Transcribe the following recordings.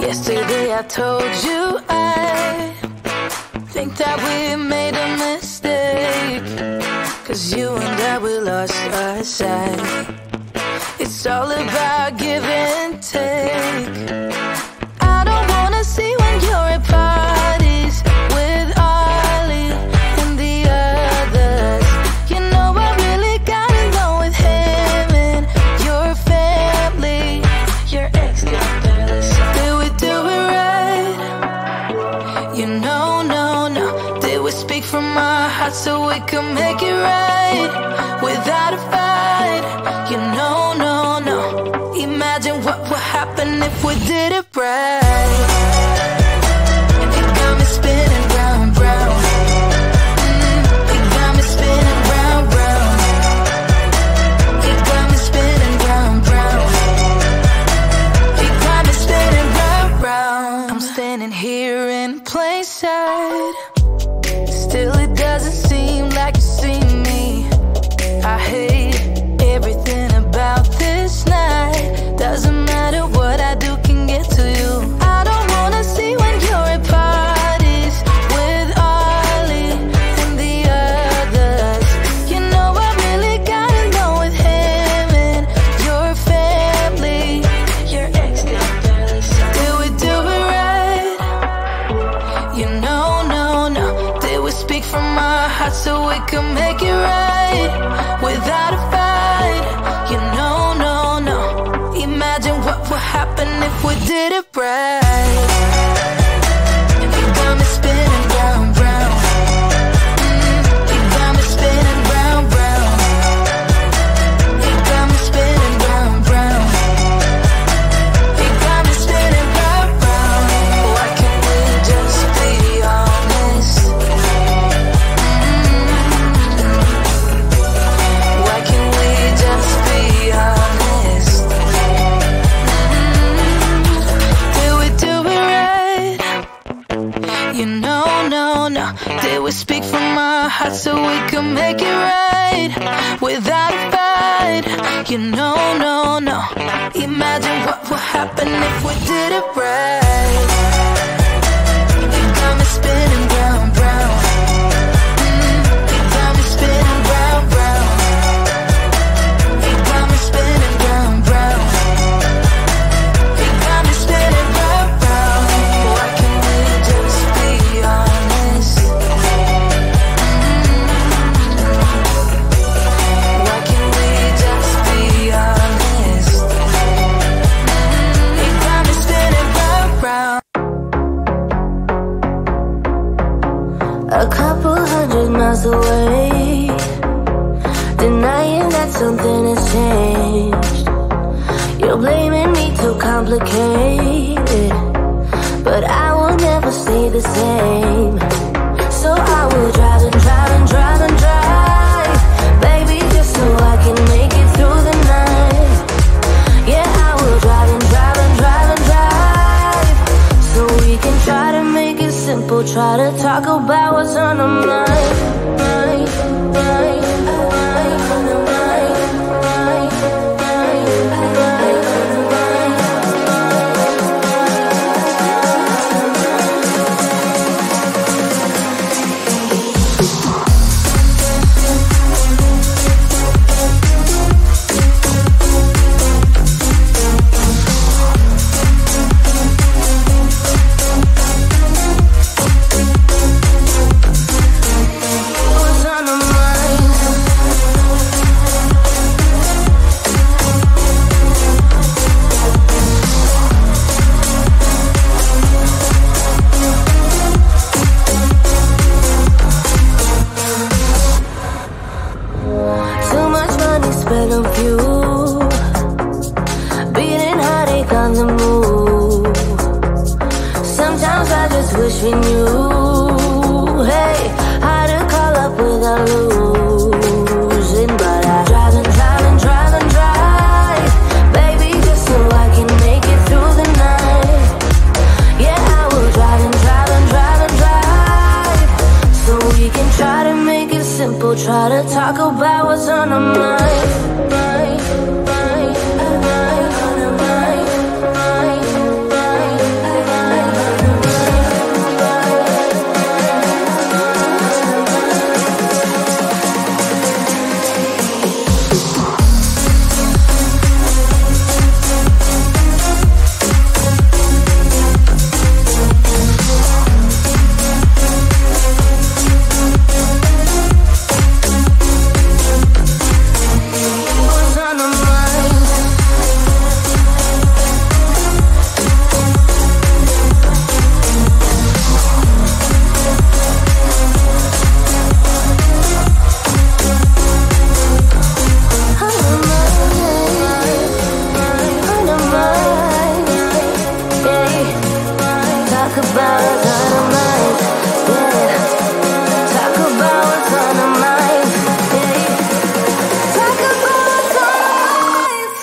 Yesterday I told you I think that we made a mistake, 'cause you and I, we lost our sight. It's all about give and take. I don't wanna see when you're at parties with Ollie and the others. You know I really got along with him and your family. Your ex got jealous. Did we do it right? You know, no. Did we speak from our hearts so we could make it right without a fight? You know, no. Imagine what would happen if we did it right. It got me spinning round, round. It got me spinning round, round. It got me spinning round, round. It got me spinning round, round. I'm standing here in plain sight. Still it doesn't seem like you see me. I hate everything about this night. Doesn't matter what I do can get to you. I don't wanna see when you're at parties with Ollie and the others. You know I really got along with him and your family. Your ex got jealous. Did we do it right? You know, no. Did we speak from our hearts so we could make it right without a fight? You know, no. Imagine what would happen if we did it right. It got me spinning round, round. It got me spinning round, round. It got me spinning round, round. It got me spinning round, round. Why can't we just be honest? Why can't we just be honest? Did we do it right? You know, no. Did we speak from our hearts so we could make it right without a fight? You know, no. Imagine what would happen if we did it right. It got me spinning round, round. It got me spinning round, round. It got me spinning round, round. It got me spinning round, round. Why can't we just be honest? Why can't we just be honest? It got me spinning round, round. A couple 100 miles away, denying that something has changed. You're blaming me too complicated, but I will never stay the same. So I will drive and drive and drive and drive, baby, just so I can make it through the night. Yeah, I will drive and drive and drive and drive, so we can try to make it simple. Try to talk about what's on our mind. talk about what's on our minds, yeah. Talk about what's on our minds, yeah. Talk about what's on our minds.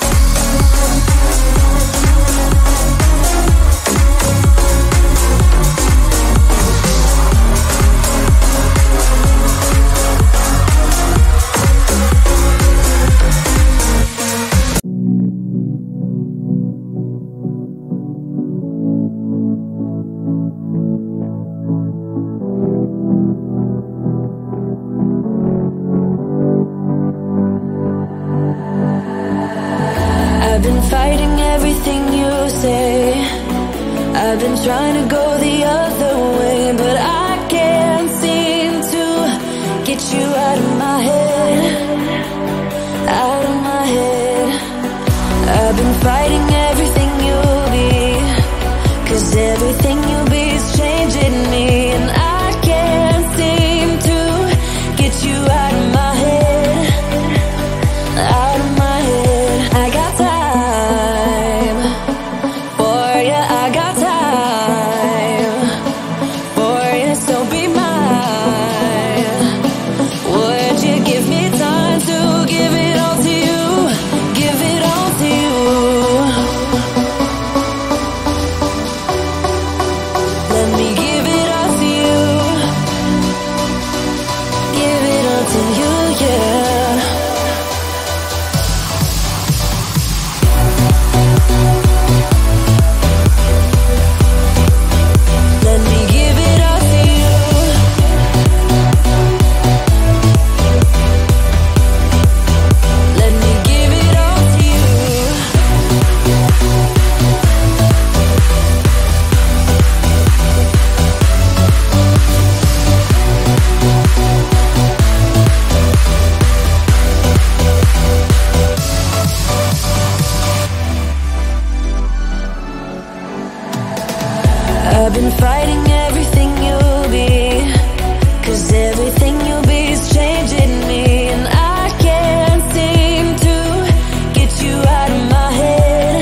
I've been fighting everything you say. I've been trying to go the other way, but I can't seem to get you out of my head. Out of my head. I've been fighting everything you'll be, 'cause everything you'll be is changing me, and I can't seem to get you out of my head. Out of my head. I got time for you, I got time for you, so be mine. Would you give me time to give it all to you? Give it all to you. Let me give it all to you. Give it all to you, yeah. Let me give it all to you. Let me give it all to you. I've been fighting everything you'll be, 'cause everything you'll be is changing me, and I can't seem to get you out of my head.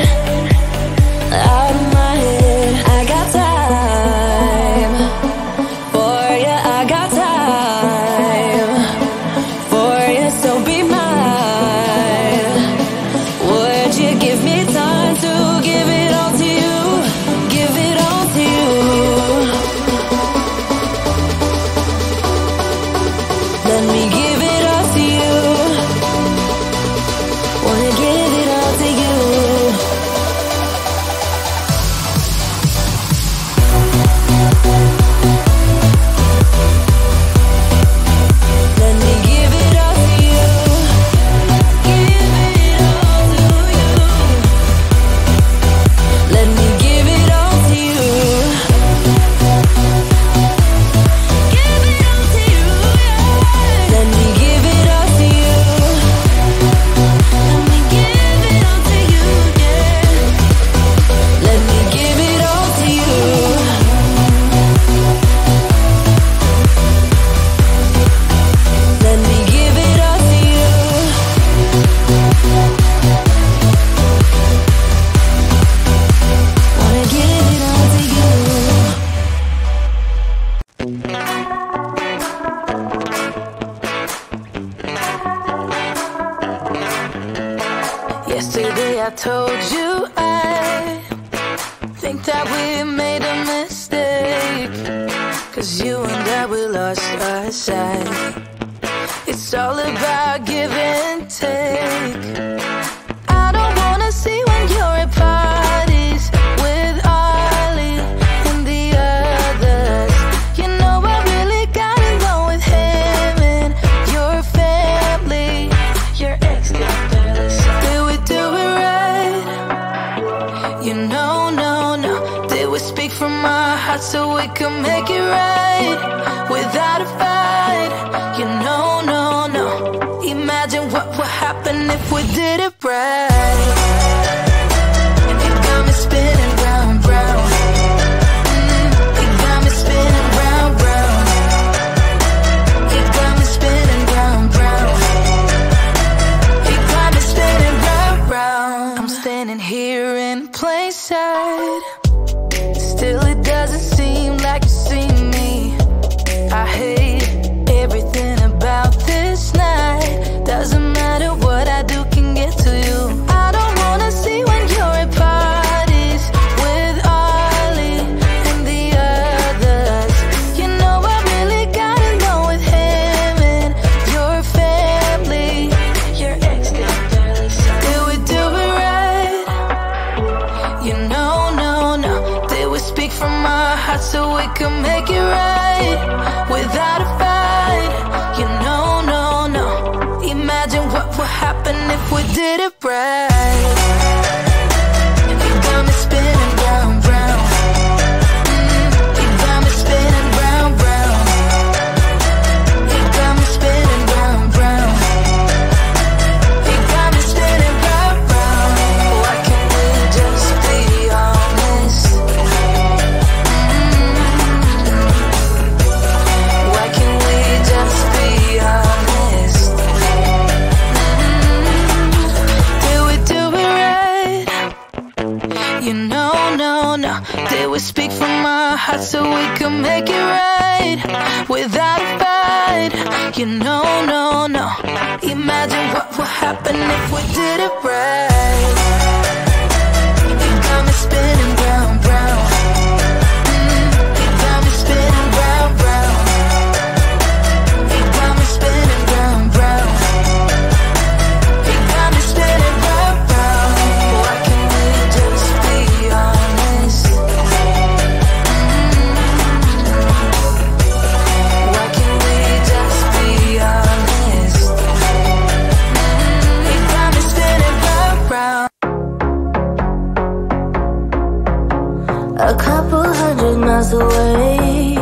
Out of my head. I got time for you, I got time for you, so be mine. Would you give me time to give it all to you? Give it all to you. Let me give it all to you. Wanna give it all to you. Let me give it all to you. Give it all to you. Let me give it all to you. Give it all to you, yeah. Let me give it all to you. Let me give it all to you, yeah. Let me give it all to you. Let me give it all to you. Wanna give it all to you. Yesterday I told you I think that we made a mistake, 'cause you and I, we lost our sight. It's all about give and take. I don't wanna see when you're at parties with Ollie and the others. You know I really got along with him and your family. Your ex got jealous. Did we do it right? You know, no, no. Did we speak from our hearts so we can make it right without a fight? You know, no, no. Imagine what would happen if we did it right. You got me spinning round, round. You got me spinning round, round. You got me spinning round, round. You got me spinning round, round. I'm standing here in plain sight. Still it doesn't seem speak from our hearts so we can make it right without a fight. You know, no, no. Imagine what would happen if we did it right. You got me spinning round, round. You got me spinning round, round. You got me spinning round, round. You got me spinning round, round. Why can't we just be honest? Why can't we just be honest? Did we do it right? You know, no, no. Did we speak from our hearts so we can make it right without a fight? You know, no, no. Imagine what would happen if we did it right. You got me spinning round, round. You got me spinning round, round. You got me spinning round, round. You got me spinning round, round. Why can't we just be honest? Why can't we just be honest? You got me spinning round, round. A couple hundred miles away,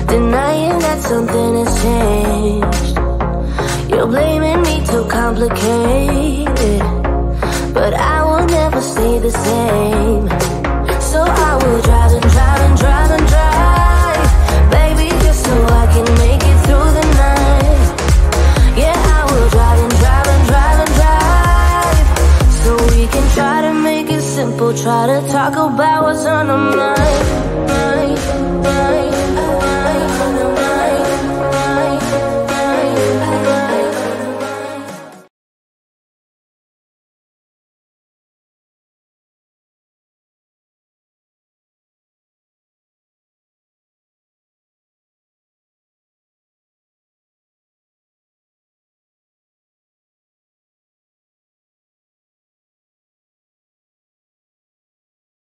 denying that something has changed. You're blaming me, too complicated, but I will never stay the same. So I will drive and drive and drive and drive, baby, just so I can make it through the night. Yeah, I will drive and drive and drive and drive, so we can try to make it simple. Try to talk about what's on our mind, mind, mind.